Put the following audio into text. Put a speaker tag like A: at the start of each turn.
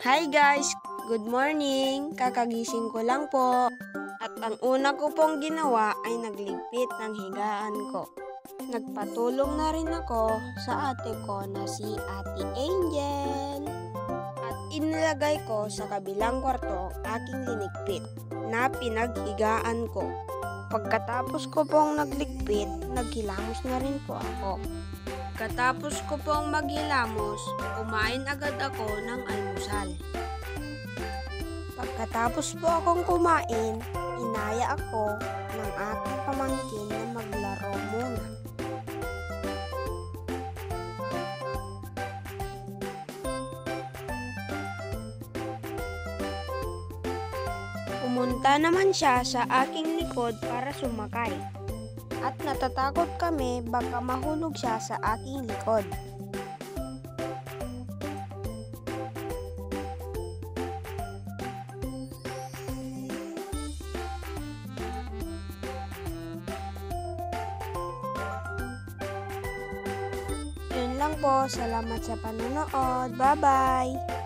A: Hi guys! Good morning! Kakagising ko lang po. At ang una ko pong ginawa ay nagligpit ng higaan ko. Nagpatulong na rin ako sa ate ko na si Ate Angel. At inilagay ko sa kabilang kwarto ang aking linigpit na pinaghigaan ko. Pagkatapos ko pong nagligpit, naghilamos na rin po ako. Katapos ko pong maghilamos, kumain agad ako ng almusal. Pagkatapos po akong kumain, inaya ako ng aking pamangkin na maglaro muna. Pumunta naman siya sa aking likod para sumakay. At natatakot kami baka mahulog siya sa aking likod. Yun lang po. Salamat sa panonood. Bye-bye!